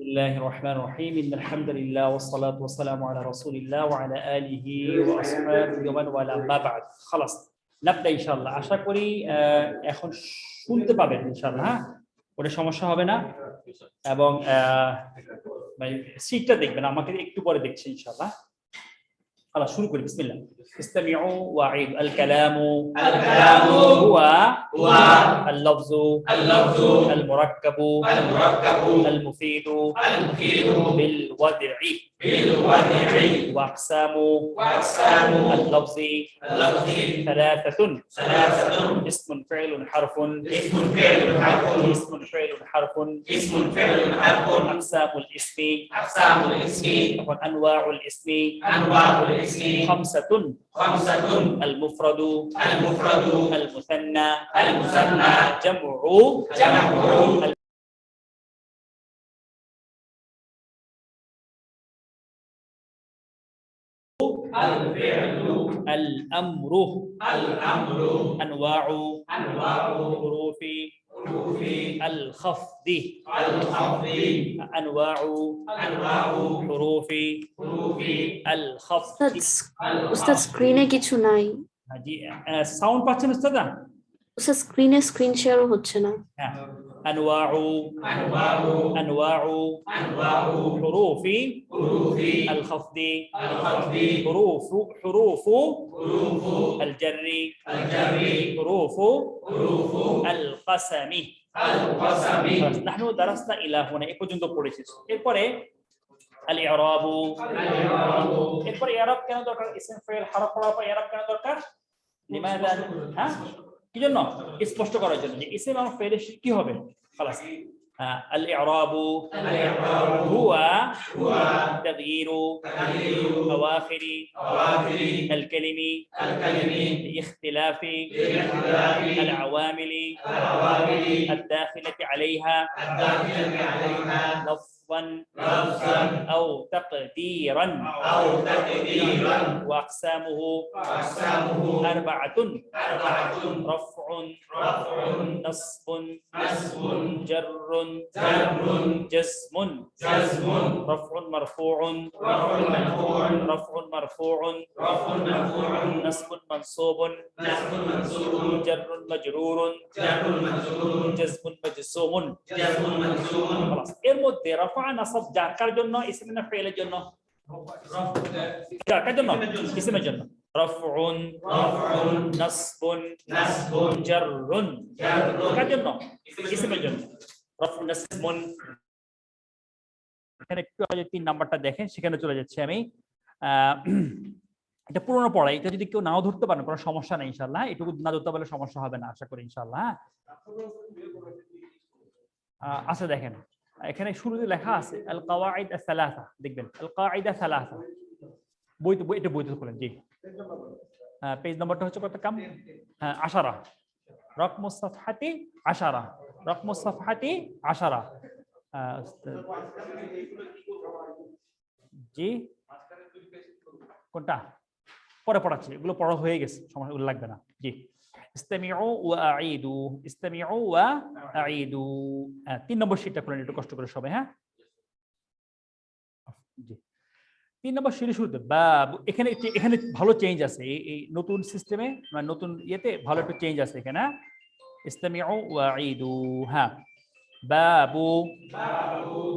الله الرحمن الرحيم إن الحمد لله والصلاة والسلام على رسول الله وعلى آله وأصحابه ومن والاه ما بعد خلاص نبدأ إن شاء الله আশা করি এখন শুনতে পাবেন ইনশাআল্লাহ হ্যাঁ ওটা সমস্যা হবে না এবং মানে সিটটা দেখবেন আমাকে একটু পরে দেখছি ইনশাআল্লাহ خلاص শুরু করি বিসমিল্লাহ استمعوا واعيدوا الكلام هو اللفظ المركب المفيد بالوضع واقسام اللفظ ثلاثة اسم فعل حرف اسم فعل حرف اقسام الاسم انواع الاسم خمسة المفرد المثنى جمع الأمر أنواع حروف الخفض أنواع حروف الخفض উস্তাদ স্ক্রিনে কিছু নাই জি সাউন্ড পাচ্ছেন উস্তাদ উস্তাদ স্ক্রিনে স্ক্রিন শেয়ারও হচ্ছে না أنواع حروف الخفض حروف الجر حروف القسم نحن درسنا إلى هنا এ পর্যন্ত পড়েছি এরপরে الإعراب এরপরে إعراب কেন দরকার ইসম ফাইল হরফ পড়ার পর إعراب কেন দরকার لماذا হ্যাঁ কি জন্য স্পষ্ট করার জন্য যে ইসম এবং ফাইলের কি হবে خلاص الإعراب هو تغيير أواخر الكلم لاختلاف العوامل الداخلة عليها لفظا أو تقديرا وأقسامه أربعة رفع نصب جر جزم رفع مرفوع نصب منصوب جر مجرور جزم مجزوم خلاص এর মধ্যে রফা নাসব জার কার জন্য ইসম না ফাইলের জন্য কার জন্য ইসমের জন্য رفع نصب جر কার জন্য ইসমের জন্য رفع نصب এখানে একটু আগে 3 নাম্বারটা দেখেন সেখানে চলে যাচ্ছে আমি এটা পুরনো পড়া এটা যদি কেউ নাও ধরতে পারেন কোনো সমস্যা নেই ইনশাআল্লাহ এটুকু না ধরতে পারলে সমস্যা হবে না আশা করি ইনশাআল্লাহ আচ্ছা দেখেন এখানে শুরুতে লেখা আছে আল কাওয়াইদ আস-সালাসা দেখবেন আল কাওয়াইদ আস-সালাসা এটা বইতে খুলেন জি পেজ নাম্বারটা হচ্ছে কত কাম 10 রকমুস সাফহাতি 10 রকমুস সাফহাতি 10 জি কোনটা পরে পড়াচ্ছি এগুলো পড়া হয়ে গেছে সমস্যা লাগবে না জি استمعوا واعيدوا 3 নম্বর শীটটা খুলেন একটু কষ্ট করে সবাই হ্যাঁ জি 3 নম্বর শীটের শুরুতে বাব এখানে ভালো চেঞ্জ আছে এই নতুন সিস্টেমে মানে নতুন ইয়েতে ভালো একটা চেঞ্জ আছে এখানে استمعوا واعيدوا হ্যাঁ باب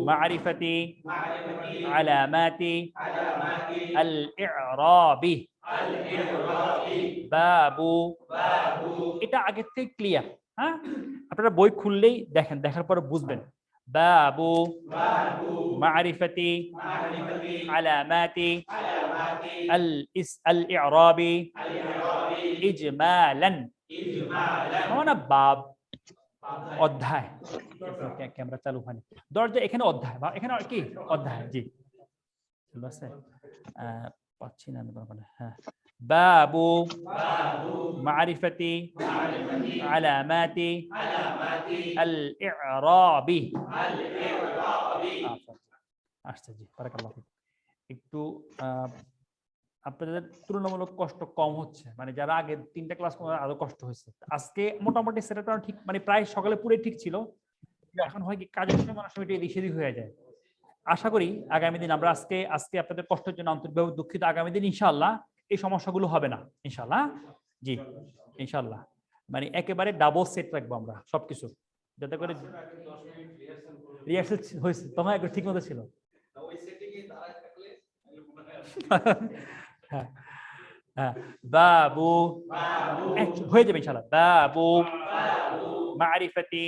معرفة علامات الإعراب বাবু এটা আগে থেকে ক্লিয়ার হ্যাঁ আপনারা বই খুললেই দেখেন দেখার পরে বুঝবেন বাবু মারিফাতি আলামাতি الإعراب إجمالا মানে বাব অধ্যায় ক্যামেরা চালু হয়নি দরজা এখানে অধ্যায় বা এখানে কি অধ্যায় জি চলো আছে পাচ্ছি না মানে হ্যাঁ বাবু মারিফাতি আলামাতি الإعراب আচ্ছা জি বারাকাল্লাহু ফিক একটু আপনাদের তুলনামূলক কষ্ট কম হচ্ছে মানে যারা আগে 3টা ক্লাস আরো কষ্ট হয়েছে আজকে মোটামুটি সেটা ঠিক মানে প্রায় সকালে পুরো ঠিক ছিল এখন হয় কি কাজের সময় অনেক সময় এটা এদিক সেদিক হয়ে যায় আশা করি আগামী দিন আমরা আজকে আজকে আপনাদের কষ্টের জন্য আন্তরিকভাবে দুঃখিত। আগামী দিন ইনশাআল্লাহ এই সমস্যাগুলো হবে না ইনশাআল্লাহ। জি ইনশাআল্লাহ, মানে একেবারে ডাবল সেট রাখবো আমরা সবকিছু, যাতে করে রিহার্সাল হয়েছে তখন একবার ঠিক মতো ছিল। হ্যাঁ হ্যাঁ, বাবু হয়ে যাবে ইনশাআল্লাহ। বাবু মারিফাতি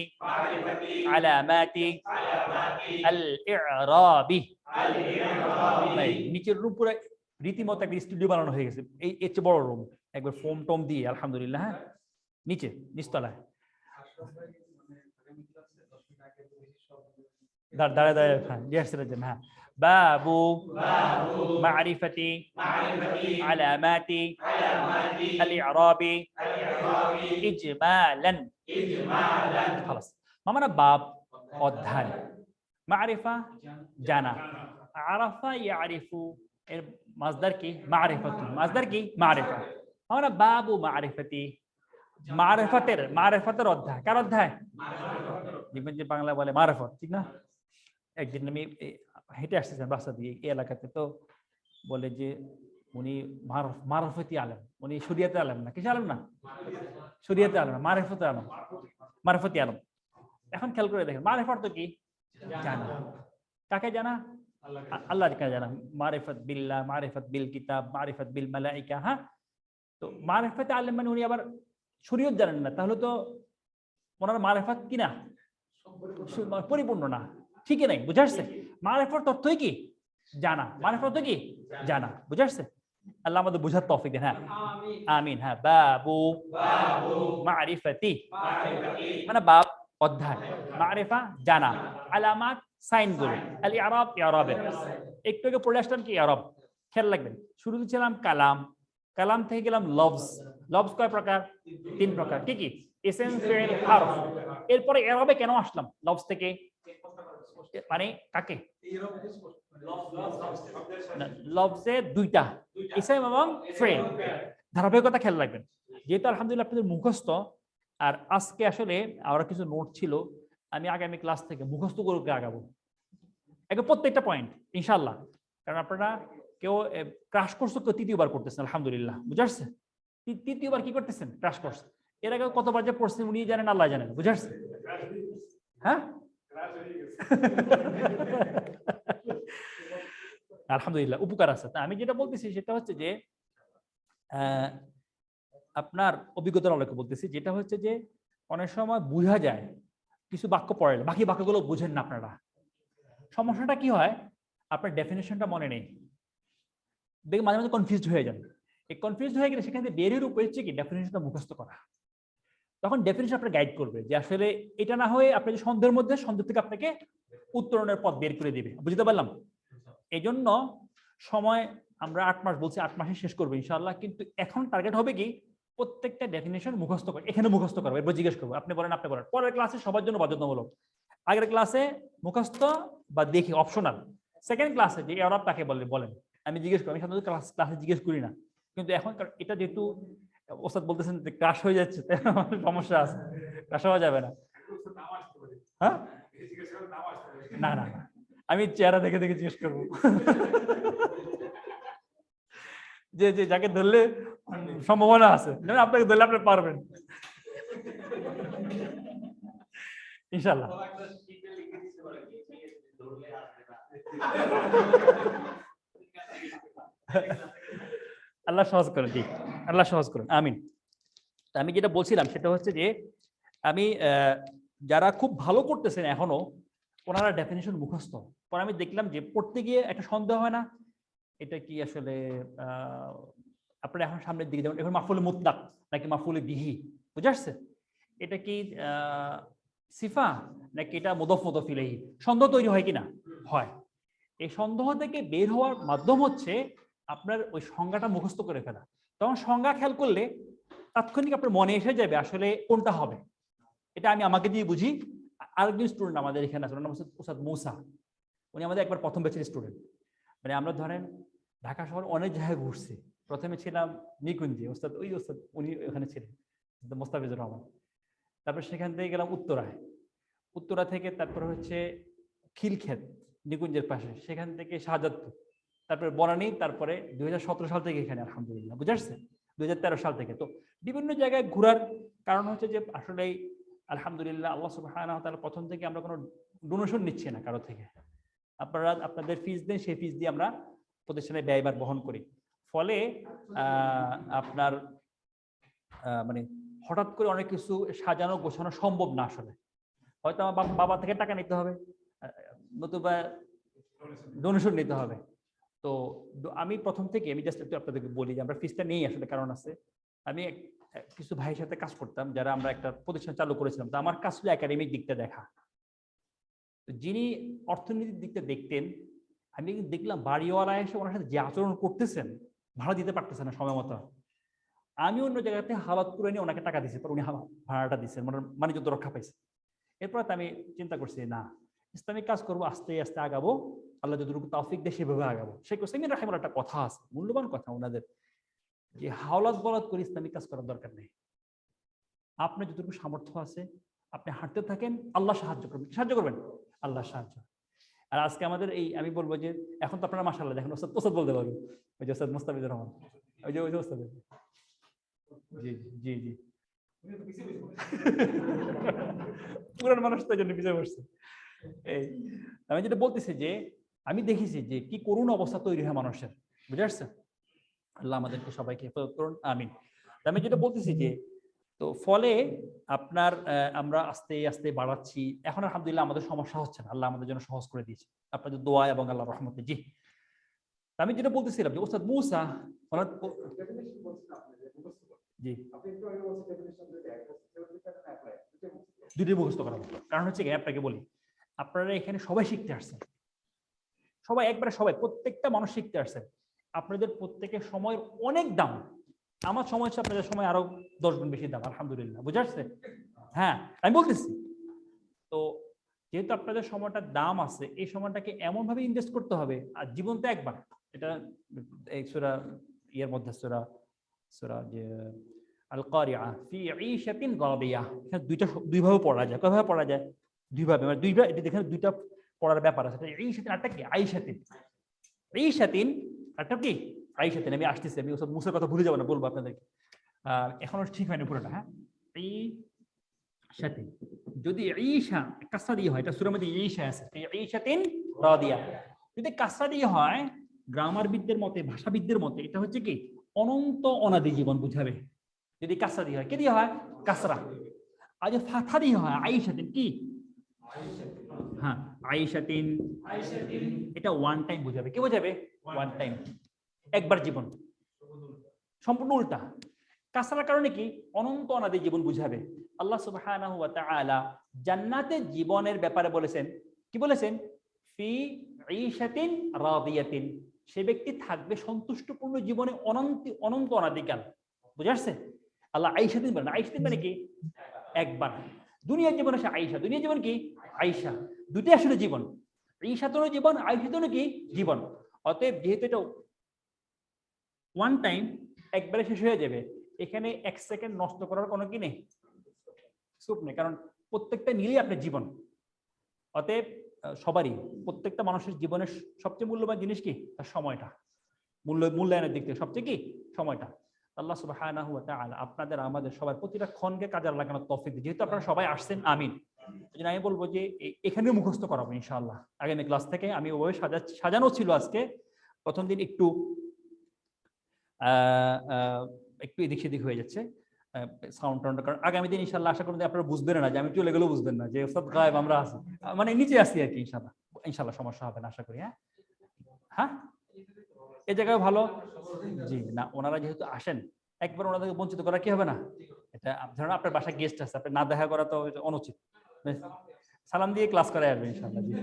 আলামাতি আল ইরাবি। নিচের রুম পুরো রীতিমতো একটা স্টুডিও বানানো হয়ে গেছে, এই এর চেয়ে বড় রুম, একবার ফোম টোম দিয়ে আলহামদুলিল্লাহ। হ্যাঁ নিচে নিচতলায় দাঁড়ায় দাঁড়ায় হ্যাঁ রিহার্সালের জন্য। হ্যাঁ বাবু মারিফাতি আলামাতি আল ইরাবি ইজমালান। خلاص মামানা বাব অধ্যায়, মারিফা জানা, আরাফা ইয়ারিফু এর মাসদার কি মারিফাতু, মাসদার কি মারিফা। মামানা বাবু মারিফাতি, মারিফাতের অধ্যায়। কার অধ্যায়? দেখবেন যে বাংলা বলে মারিফত, ঠিক না? একদিন আমি হেঁটে আসতেছেন রাস্তা দিয়ে এই এলাকাতে, তো বলে যে উনি মারফতি আলেম, উনি শরিয়াতে আলেম না, কিসে আলেম না, শরিয়াতে আলেম না, মারিফতে আলেম, মারফতি আলেম। এখন খেয়াল করে দেখেন মারিফত তো কি জানা, কাকে জানা? আল্লাহর কাছে জানা। মারিফত বিল্লাহ, মারিফত বিল কিতাব, মারিফত বিল মালাইকা। হ্যাঁ, তো মারিফতে আলেম মানে উনি আবার শরীয়ত জানেন না, তাহলে তো ওনার মারিফত কি না, পরিপূর্ণ না, ঠিকই নাই। বুঝে আসছে? মারিফত অর্থই কি জানা, মারিফত অর্থ কি জানা। বুঝে আসছে? আল্লাহ আমাদের বুঝার তৌফিক দেন। হ্যাঁ আমিন। হ্যাঁ বাবু মারিফতি মানে বাব অধ্যায়, মারিফা জানা, আলামাত সাইনগুলো, আল ইরাব ইরাবের। একটু আগে পড়ে আসলাম কি ইরাব, খেয়াল রাখবেন। শুরুতে ছিলাম কালাম, কালাম থেকে গেলাম লফজ। লফজ কয় প্রকার? 3 প্রকার। কি কি? ইসম, ফিল, হারফ। এরপরে ইরাবে কেন আসলাম লফজ থেকে? মানে কাকে? লফজে দুইটা, ইসম এবং ফিল। ধারাবাহিকতা খেয়াল রাখবেন। যেহেতু আলহামদুলিল্লাহ আপনাদের মুখস্থ, আর আজকে আসলে আরো কিছু নোট ছিল, আমি আগামী ক্লাস থেকে মুখস্থ করে আগাবো একবার প্রত্যেকটা পয়েন্ট ইনশাআল্লাহ। কারণ আপনারা কেউ ক্রাশ কোর্স তো 3য় বার করতেছেন আলহামদুলিল্লাহ। বুঝে আসছে? 3য় বার কি করতেছেন? Crush course. এর আগে কতবার যে পড়ছেন উনি জানেন, আল্লাহ জানেন। বুঝে আসছে? হ্যাঁ আলহামদুলিল্লাহ উপকার আছে। আমি যেটা বলতেছি সেটা হচ্ছে যে আপনার অভিজ্ঞতার আলোকে বলতেছি, যেটা হচ্ছে যে অনেক সময় বোঝা যায় কিছু বাক্য পড়ালে বাকি বাক্যগুলো বুঝেন না আপনারা। সমস্যাটা কি হয়? আপনার ডেফিনেশনটা মনে নেই, দেখে মাঝে মাঝে কনফিউজ হয়ে যান। এই কনফিউজ হয়ে গেলে সেখান থেকে বেরিয়ে উপরে হচ্ছে কি ডেফিনেশনটা মুখস্থ করা। তখন ডেফিনেশন আপনার গাইড করবে যে আসলে এটা না হয়ে আপনি যে সন্দেহের মধ্যে, সন্দেহ থেকে আপনাকে উত্তরণের পথ বের করে দিবে। বুঝতে পারলাম? এই জন্য সময় আমরা 8 মাস বলছি, 8 মাসে শেষ করবো ইনশাআল্লাহ। কিন্তু এখন টার্গেট হবে কি প্রত্যেকটা ডেফিনেশন মুখস্থ করে, এখানে মুখস্থ করবো, এরপর জিজ্ঞেস করবো আপনি বলেন, আপনি বলেন। পরের ক্লাসে সবার জন্য বাধ্যতামূলক। আগের ক্লাসে মুখস্থ বা দেখি অপশনাল। সেকেন্ড ক্লাসে যে ইরাব কাকে বলে বলেন, আমি জিজ্ঞেস করি। আমি সাধারণত ক্লাসে জিজ্ঞেস করি না, কিন্তু এখন এটা যেহেতু ওস্তাদ বলতেছেন যে ক্রাশ হয়ে যাচ্ছে, সমস্যা আছে, ক্রাশ হওয়া যাবে না। হ্যাঁ না না, আমি চেহারা দেখে দেখে জিজ্ঞেস করবো যে যে যাকে ধরলে সম্ভাবনা আছে, আপনাকে ধরলে আপনি পারবেন ইনশাআল্লাহ। আল্লাহ সহজ করেন, ঠিক, আল্লাহ সহজ করেন, আমিন। আমি যেটা বলছিলাম সেটা হচ্ছে যে আমি যারা খুব ভালো করতেছেন এখনো, ওনারা ডেফিনেশন মুখস্থ। পরে আমি দেখলাম যে পড়তে গিয়ে একটা সন্দেহ হয় না, এটা কি আসলে আপনারা এখন সামনের দিকে যেমন এখন মাফুলে মুতলাক নাকি মাফুলে বিহি, বুঝে আসছে? এটা কি সিফা নাকি এটা মুদফ মুদফ ইলাইহি, সন্দেহ তৈরি হয় কিনা? হয়। এই সন্দেহ থেকে বের হওয়ার মাধ্যম হচ্ছে আপনার ওই সংজ্ঞাটা মুখস্থ করে ফেলা। তখন সংজ্ঞা খেয়াল করলে তাৎক্ষণিক আপনার মনে এসে যাবে আসলে কোনটা হবে। এটা আমি আমাকে দিয়ে বুঝি। আরেকজন স্টুডেন্ট আমাদের এখানে আছে, ওনার নাম হচ্ছে ওস্তাদ মুসা। উনি আমাদের একবার প্রথম ব্যাচের স্টুডেন্ট। মানে আমরা ধরেন ঢাকা শহর অনেক জায়গায় ঘুরছি। প্রথমে ছিলাম নিকুঞ্জে, ওস্তাদ ওই ওস্তাদ উনি ওখানে ছিলেন, মোস্তাফিজুর রহমান। তারপর সেখান থেকে গেলাম উত্তরায়, উত্তরা থেকে তারপর হচ্ছে খিলক্ষেত, নিকুঞ্জের পাশে, সেখান থেকে শাহজাদপুর, তারপরে বনানী, তারপরে 2017 সাল থেকে এখানে আলহামদুলিল্লাহ, বুঝে আসছে? 2013 সাল থেকে। তো বিভিন্ন জায়গায় ঘোরার কারণ হচ্ছে যে আসলে আলহামদুলিল্লাহ আল্লাহ সুবহানাহু ওয়া তাআলা প্রথম থেকে আমরা কোনো ডোনেশন নিচ্ছি না কারো থেকে। আপনারা আপনাদের ফিস দেন, সেই ফিস দিয়ে আমরা প্রতিষ্ঠানের ব্যয়ভার বহন করি। ফলে আপনার মানে হঠাৎ করে অনেক কিছু সাজানো গোছানো সম্ভব না আসলে। হয়তো আমার বাবা থেকে টাকা নিতে হবে, নতুবা ডোনেশন নিতে হবে। তো আমি প্রথম থেকে আমি জাস্ট একটু আপনাদেরকে বলি যে আমরা ফিসটা নেই আসলে, কারণ আছে আমি কিছু ভাইয়ের সাথে কাজ করতাম যারা আমরা একটা প্রতিষ্ঠান চালু করেছিলাম। তো আমার কাজ ছিল একাডেমিক দিকটা দেখা। যিনি অর্থনীতির দিকটা দেখতেন, আমি দেখলাম বাড়িওয়ালা এসে ওনার সাথে যে আচরণ করতেছেন, ভাড়া দিতে পারতেছেন না সময় মতো। আমি অন্য জায়গাতে হালাত করে নিয়ে ওনাকে টাকা দিয়েছি, উনি ভাড়াটা দিচ্ছেন, মানে যত রক্ষা পাইছে। এরপর আমি চিন্তা করছি না, ইসলামিক কাজ করবো, আস্তে আস্তে আগাবো, আল্লাহ যতটুকু তৌফিক দেয় সেভাবে আগাবো। শেখ হোসেন রাহিমাহুল্লাহ একটা কথা আছে, মূল্যবান কথা ওনাদের, যে হাওলাত বলাত করে ইসলামিক কাজ করার দরকার নেই। আপনার যতটুকু সামর্থ্য আছে আপনি হাঁটতে থাকেন, আল্লাহ সাহায্য করবেন। সাহায্য করবেন, আল্লাহ সাহায্য। আর আজকে আমাদের এই আমি বলবো যে এখন তো আপনারা মাশাআল্লাহ দেখেন, ওস্তাদ বলতে পারবেন, ওই যে ওস্তাদ মুস্তাফিজুর রহমান, ওই যে ওস্তাদ। জি জি জি পুরান মানুষ তো জন্য পিছিয়ে বসছে। এই আমি যেটা বলতেছি যে আমি দেখেছি যে কি করুণ অবস্থা তৈরি হয় মানুষের, বুঝে আসছে? আল্লাহ আমাদেরকে সবাইকে হেফাজত করুন, আমিন। আমি যেটা বলতেছি যে তো ফলে আপনার আমরা আস্তে আস্তে বাড়াচ্ছি। এখন আলহামদুলিল্লাহ আমাদের সমস্যা হচ্ছে না, আল্লাহ আমাদের জন্য সহজ করে দিয়েছে আপনাদের দোয়া এবং আল্লাহর রহমতে। জি আমি যেটা বলতেছিলাম যে ওস্তাদ মুসা জি দুটোই মুখস্থ করা, কারণ হচ্ছে কি আপনাকে বলি, আপনারা এখানে সবাই শিখতে আসছেন, সবাই একবারে সবাই, প্রত্যেকটা মানুষ শিখতে আসছেন। আপনাদের প্রত্যেকের সময়ের অনেক দাম, আমার সময় হচ্ছে আপনাদের সময় আরো 10 গুণ বেশি দাম, আলহামদুলিল্লাহ, বুঝে আসছে? হ্যাঁ আমি বলতেছি তো যেহেতু আপনাদের সময়টার দাম আছে, এই সময়টাকে এমন ভাবে ইনভেস্ট করতে হবে। আর জীবন তো একবার, এটা এই সূরা ইয়ের মধ্যে সূরা যে আল কারিআ ফি ঈশাতিন গাদিয়া, এখানে দুইভাবে পড়া যায়। কয়ভাবে পড়া যায়? দুইভাবে, মানে দুইভাবে, এটা দেখেন দুইটা পড়ার ব্যাপার আছে। ঈশাতিন আরটা কি? আইশাতিন। ঈশাতিন আরটা কি? আইশাতিন। আমি আসতেছি, আমি ওসব মুসার কথা ভুলে যাবো না, বলবো আপনাদেরকে। এখনো ঠিক হয়নি পুরোটা। হ্যাঁ, ঈশাতিন যদি ঈশা কাসরা দিয়ে হয়, এটা সূরার মধ্যে ঈশা আছে, ঈশাতিন রাদিয়া। যদি কাসরা দিয়ে হয়, গ্রামারবিদদের মতে, ভাষাবিদদের মতে, এটা হচ্ছে কি অনন্ত অনাদি জীবন বুঝাবে। যদি কাসরা দিয়ে হয়, কি দিয়ে হয়? কাসরা। আর যদি ফাথা দিয়ে হয়, আইশাতিন, কি? হ্যাঁ, আইশাতিন, এটা ওয়ান টাইম বুঝাবে। কি বোঝাবে? ওয়ান টাইম, একবার জীবন। সম্পূর্ণ উল্টা। কাসরার কারণে কি? অনন্ত অনাদি জীবন বুঝাবে। আল্লাহ সুবহানাহু ওয়া তাআলা জান্নাতের জীবনের ব্যাপারে বলেছেন, কি বলেছেন? ফি ঈশাতিন রাদিয়াতিন, সে ব্যক্তি থাকবে সন্তুষ্টপূর্ণ জীবনে অনন্ত অনাদিকাল। বুঝে আসছে? আল্লাহ আইশাতিন বলেন। আইশাতিন মানে কি? একবার। দুনিয়ার জীবন আছে আইশা, দুনিয়ার জীবন কি? আইশা। দুটোই আসলে জীবন। ঈশাতুন জীবন, আইশাতুন কি? জীবন। অতএব যেহেতু এটা ওয়ান টাইম, একবারে শেষ হয়ে যাবে, এখানে 1 সেকেন্ড নষ্ট করার কোনো কি নেই, সুপ নেই, কারণ প্রত্যেকটা মিলিয়ে আপনার জীবন। অতএব সবারই, প্রত্যেকটা মানুষের জীবনের সবচেয়ে মূল্যবান জিনিস কি? তার সময়টা। মূল্যায়নের দিক থেকে সবচেয়ে কি? সময়টা। আল্লাহ সুবহানাহু ওয়া তাআলা আপনাদের আমাদের সবার প্রতিটা ক্ষণকে কাজে লাগানোর তৌফিক দিন। যেহেতু আপনারা সবাই আসছেন, আমিন। এই আমি বলবো যে এখানে মুখস্থ করাবো ইনশাআল্লাহ আগামী ক্লাস থেকে। আমি ওভাবে সাজানো ছিল আজকে। প্রথম দিন একটু এদিক সেদিক হয়ে যাচ্ছে সাউন্ড টাউন্ড, কারণ আগামী দিন ইনশাআল্লাহ আশা করি আপনারা বুঝবেন না যে আমি চলে গেলেও বুঝবেন না যে ওস্তাদ গায়েব, আমরা আছি, মানে নিচে আসি আর কি। ইনশাআল্লাহ সমস্যা হবে না আশা করি। হ্যাঁ হ্যাঁ, এই জায়গায় ভালো। জি না, ওনারা যেহেতু আসেন, একবার ওনাদেরকে বঞ্চিত করা কি হবে না? এটা ধরুন আপনার বাসায় গেস্ট আছে, আপনি না দেখা করা তো অনুচিত। সালাম দিয়ে ক্লাস করে আসবে ইনশাআল্লাহ। জি,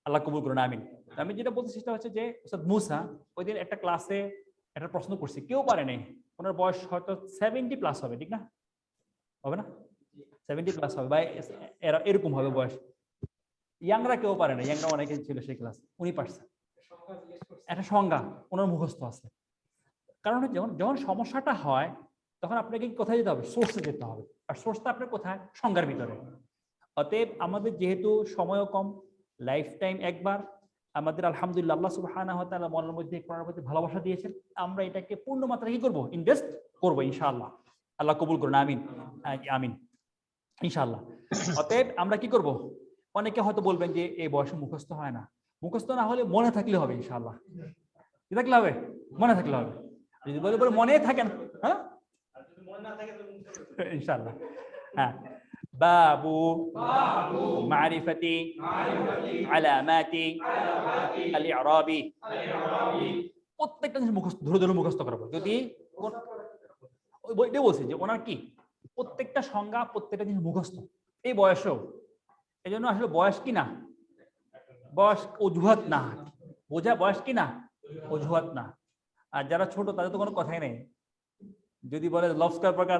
আল্লাহ কবুল করুন, আমিন। আমি যেটা বলতে চেষ্টা হচ্ছে যে ওস্তাদ মুসা ওই দিন একটা ক্লাসে একটা প্রশ্ন করছি, কেউ পারে নাই। ওনার বয়স হয়তো 70 প্লাস হবে, ঠিক না? হবে না? 70 প্লাস হবে বা এরকম হবে বয়স। ইয়াংরা কেউ পারে না, ইয়াংরা অনেকে ছিল সেই ক্লাস, উনি পারছেন। একটা সংজ্ঞা ওনার মুখস্থ আছে। কারণ যখন সমস্যাটা হয় তখন আপনাকে কোথায় যেতে হবে? সোর্সে যেতে হবে। আর সোর্সটা আপনার কোথায়? সংজ্ঞার ভিতরে। অতএব আমাদের যেহেতু সময়ও কম, লাইফ টাইম একবার। আমাদের আলহামদুলিল্লাহ আল্লাহ সুবহানাহু ওয়া তাআলা মনের মধ্যে কোরআনের প্রতি ভালোবাসা দিয়েছেন, আমরা এটাকে পূর্ণ মাত্রায় কি করব, ইনভেস্ট করব ইনশাআল্লাহ। আল্লাহ কবুল করুন, আমিন আমিন ইনশাআল্লাহ। অতএব আমরা কি করব, অনেকে হয়তো বলবেন যে এই বয়সে মুখস্থ হয় না, মুখস্থ না হলে মনে থাকলে হবে ইনশাআল্লাহ। কি থাকলে হবে? মনে থাকলে হবে। যদি বলে বলে মনে থাকেন, হ্যাঁ ইনশাআল্লাহ। হ্যাঁ, বাবু মারিফাতি আলামাতি আল ইরাবি, প্রত্যেকটা জিনিস মুখস্থ ধরে ধরে মুখস্থ করবো। যদি ওই বইটা বলছে যে ওনার কি প্রত্যেকটা সংজ্ঞা প্রত্যেকটা জিনিস মুখস্থ এই বয়সেও। এই জন্য আসলে বয়স কি না, বয়স অজুহাত না, বোঝা বয়স কি না অজুহাত না। আর যারা ছোট তাদের তো কোনো কথাই নেই, যদি বলে লফস্কার প্রকার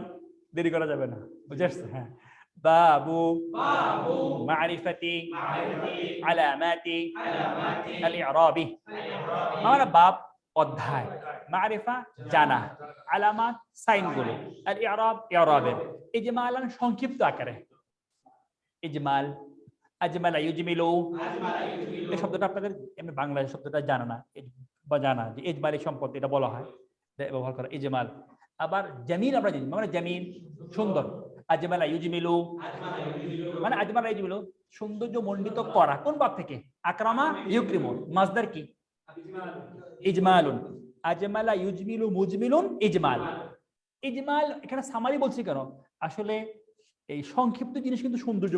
দেরি করা যাবে না, বুঝে আসছে? হ্যাঁ, বাবু মারিফাতি আলামাতি আল ইরাবি, মানে বাব অধ্যায়, মারিফা জানা, আলামাত সাইনগুলো, আর ইরাব ইরাবের ইজমালান সংক্ষিপ্ত আকারে। ইজমাল, আজমালা ইউজমিলু, এই শব্দটা আপনাদের এমনি বাংলা শব্দটা জানা না বা জানা যে ইজমালি সম্পদ এটা বলা হয়, ব্যবহার করা ইজমাল। আবার জামিল আমরা জানি, মানে জামিল সুন্দর, আজমালা ইউজমিলু মানে আজমালা ইউজমিলু সৌন্দর্য মণ্ডিত করা। কোন বাব থেকে? আকরামা ইউকরিমুন, মাজদার কি ইজমালুন, আজমালা ইউজমিলু মুজমিলুন ইজমাল। ইজমাল এখানে সামারি বলছি কেন, আসলে এই সংক্ষিপ্ত জিনিস কিন্তু সৌন্দর্য,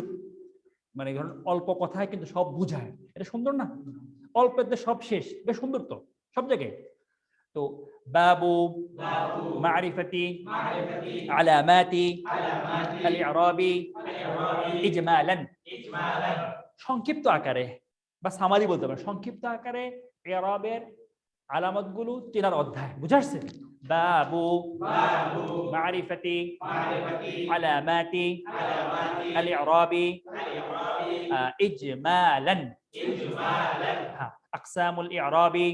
মানে ধরুন অল্প কথায় কিন্তু সব বুঝায়, এটা সুন্দর না? অল্পতে সব শেষ, বেশ সুন্দর তো সব জায়গায়। তো বাবু মারিফাতি আলামাতি আল ইরাবি ইজমালান, সংক্ষিপ্ত আকারে বা সামারি বলতে পারেন, সংক্ষিপ্ত আকারে ইরাবের আলামতগুলো চেনার অধ্যায়। বুঝা আসছে? বাবু মারিফাতি আলামাতি আল ইরাবি ইজমালান। হ্যাঁ, আকসামুল ইরাবি,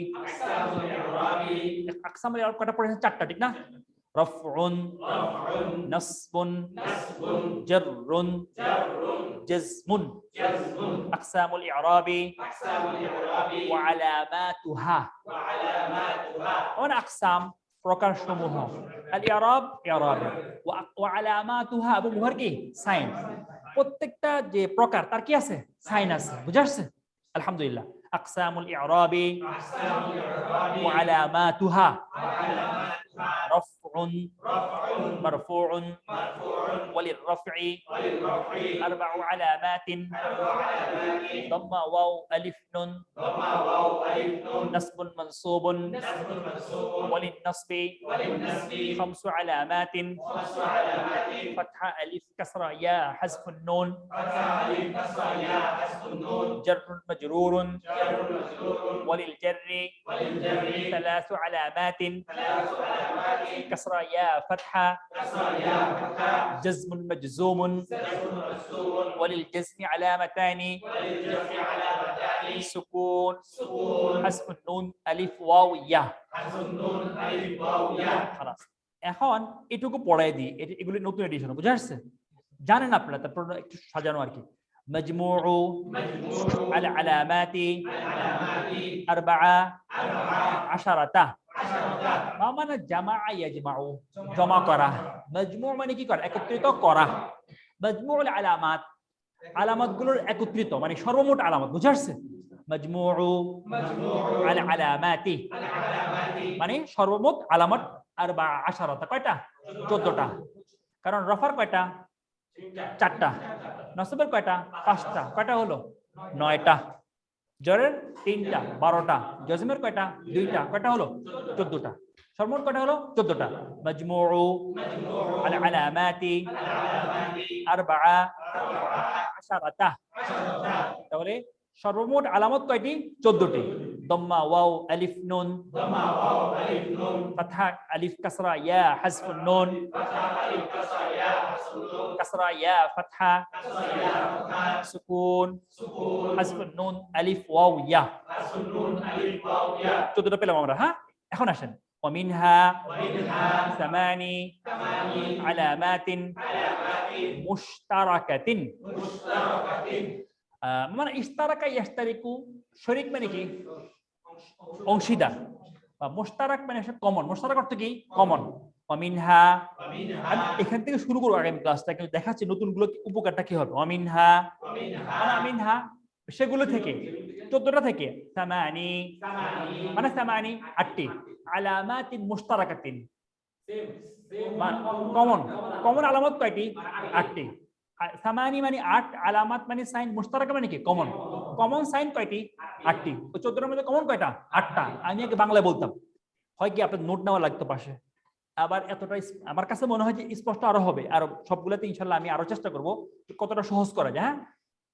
আকসামুল ইরাব কয়টা পড়েছেন? চারটা, ঠিক না? রফউন, নাসবুন, জাররুন, জাজমুন। আকসামুল ইরাবি ওয়া আলামাতুহা, মানে আকসাম প্রকারসমূহ, আল ইরাব ইরাব, ওয়া আলামাতুহা এবং উহার কি সাইন। প্রত্যেকটা যে প্রকার তার কি আছে? সাইন আছে। বুঝা আসছে? আলহামদুলিল্লাহ। আকসামুল ইরাবি ওয়া আলামাতুহা, রফউন মারফুউন ওয়ালিররফই আরবাউ আলামাতিন, দাম্মা ওয়াও আলিফ নুন, নাসবুন মানসুবুন ওয়ালিন্নাসবি খামসু আলামাতিন, ফাতহা আলিফ কাসরা ইয়া হাযফুন নুন, জাররুন মাজরুরুন ওয়ালিলজাররি সালাসু আলামাতিন, كسرة يا فتحة، جزم مجزوم وللجزم علامتان، سكون حذف النون ألف واو يا। خلاص, এখন এটুকু পড়াই দিই, এগুলি নতুন এডিশন। বুঝা আসছে? জানেন আপনারা, তারপর একটু সাজানো আর কি। মজমুউ আল আলামাতি আরবাআ আশারাতা, মানে জামা ইয়াজমাউ জমা করা, মাজমু মানে কি করা? একত্রিত করা। মাজমুউল আলামাত, আলামাতগুলোর একত্রিত, মানে সর্বমোট আলামত। বুঝা আসছে? মাজমুউ আল আলামাতি মানে সর্বমোট আলামত। আর বা আশারাতা কয়টা? 14টা। কারণ রফার কয়টা? 4টা। নসবের কয়টা? 5টা। কয়টা হলো? 9টা। জরের 3টা, 12টা। জজমের কয়টা? 2টা। কয়টা হলো? 14টা। সর্বমোট কয়টা হলো? 14টা। মাজমুউ আল আলামাতি আরবাআ আশারাতা, তাহলে সর্বমোট আলামত কয়টি? 14টি। দাম্মা ওয়াও আলিফ নুন, ফাতহা আলিফ কাসরা ইয়া হাযফুন নুন, কাসরা ইয়া ফাতহা, সুকুন হাযফুন নুন আলিফ ওয়াও ইয়া। 14টা পেলাম আমরা। হ্যাঁ, এখন আসেন। ومنها ثماني علامات مشتركة মানে ইশতারাকা ইয়াশতারিকু, শরীক মানে কি অংশীদার, বা মুশতারাক মানে কমন। মুশতারাক অর্থ কি কমন। ওয়ামিনহা, আমি এখান থেকে শুরু করবো আগামী ক্লাসটা, কিন্তু দেখাচ্ছি নতুন গুলো উপকারটা কি হবে। ওয়ামিনহা মানে আমিনহা সেগুলো থেকে, 14টা থেকে, সামানি মানে সামানি 8টি, আলামাতিন মুশতারাকাতিন কমন, কমন আলামত কয়টি 8টি, সামানি মানে 8, আলামাত মানে সাইন, মুশতারাকা মানে কি কমন, কমন সাইন কয়টি 8টি। ওই 14টার মধ্যে কমন কয়টা 8টা। আমি আগে বাংলায় বলতাম, হয় কি আপনার নোট নেওয়া লাগতো পাশে, আবার এতটা আমার কাছে মনে হয় যে স্পষ্ট আরো হবে, আর সবগুলোতে ইনশাল্লাহ আমি আরো চেষ্টা করবো কতটা সহজ করা যায়। হ্যাঁ,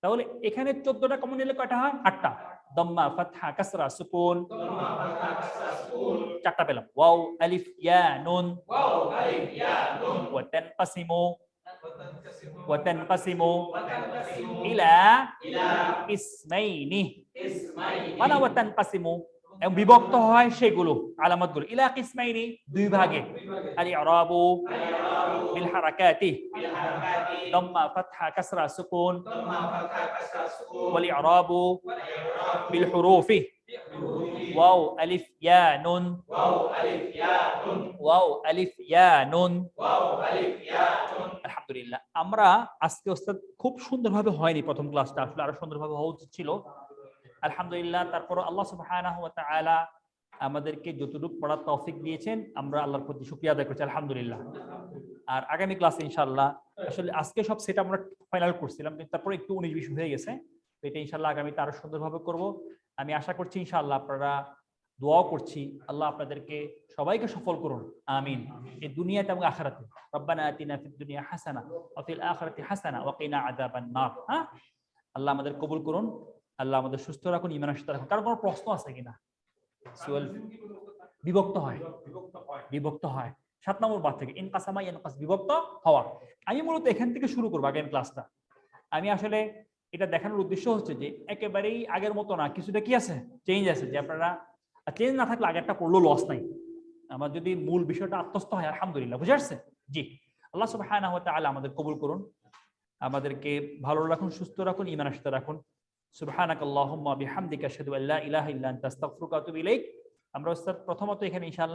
তাহলে এখানে 14টা কমন নিলে কয়টা হয় 8টা। দম্মা ফাতহা কাসরা সুকুন 4টা পেলাম। ওয়াও আলিফ ইয়া নুন ওয়া তানকাসিমু ইলা ইসমাইনি মানে ওয়া তানকাসিমু, এবং বিভক্ত হয় সেগুলো আলামতগুলো ইলা কিসমাইনি 2 ভাগে। আল ইরাবু বিল হারাকাতি দাম্মা ফাতহা কাসরা সুকুন ওয়াল ইরাবু বিল হুরুফি ওয়াও আলিফ ইয়া নুন ওয়াও আলিফ ইয়া নুন। আলহামদুলিল্লাহ, আমরা আজকে ওস্তাদ খুব সুন্দরভাবে হয়নি প্রথম ক্লাসটা, আসলে আরো সুন্দরভাবে হওয়া উচিত ছিল। আলহামদুলিল্লাহ, তারপর আল্লাহ সুবহানাহু ওয়া তাআলা আমাদেরকে যতটুকু পড়ার তৌফিক দিয়েছেন, আমরা আল্লাহর প্রতি শুকরিয়া আদায় করছি আলহামদুলিল্লাহ। আর আগামী ক্লাসে ইনশাআল্লাহ, আসলে আজকে সব সেট আমরা ফাইনাল করছিলাম, কিন্তু তারপর একটু 19-20 হয়ে গেছে, তো এটা ইনশাআল্লাহ আগামীতে আরো সুন্দরভাবে করব। আমি আশা করছি ইনশাআল্লাহ, আপনারা দোয়া করছি আল্লাহ আপনাদেরকে সবাইকে সফল করুন, আমিন। এই দুনিয়াতে এবং আখিরাতে। রব্বানা আতিনা ফিদ দুনিয়া হাসানা ওয়া ফিল আখিরাতি হাসানা ওয়া কিনা আযাবান নার। হ্যাঁ, আল্লাহ আমাদের কবুল করুন, আল্লাহ আমাদের সুস্থ রাখুন, ঈমানের সাথে রাখুন। কারণ কোনো প্রশ্ন আছে কিনা? বিভক্ত হয়, বিভক্ত হয় 7 নম্বর বাদ থেকে, ইনকাসামা ইয়ানকাস, বিভক্ত হওয়া। আমি মূলত এখান থেকে শুরু করব আগামী ক্লাসটা। আমি আসলে এটা দেখানোর উদ্দেশ্য হচ্ছে যে একেবারেই আগের মতো না, কিছুটা কি আছে চেঞ্জ আছে, যে আপনারা চেঞ্জ না থাকলে আগেরটা পড়লেও লস নাই। আমার যদি মূল বিষয়টা আত্মস্থ হয় আলহামদুলিল্লাহ, বুঝে আসছে? জি, আল্লাহ সুবহানাহু ওয়া তাআলা আমাদের কবুল করুন, আমাদেরকে ভালো রাখুন, সুস্থ রাখুন, ঈমানের সাথে রাখুন। সুবহানাকাল্লাহুম্মা বিহামদিকা আশহাদু আল্লা ইলাহা ইল্লা আনতা আস্তাগফিরুকা ওয়া আতুবু ইলাইক। আমরা প্রথমত এখানে ইনশাআল্লাহ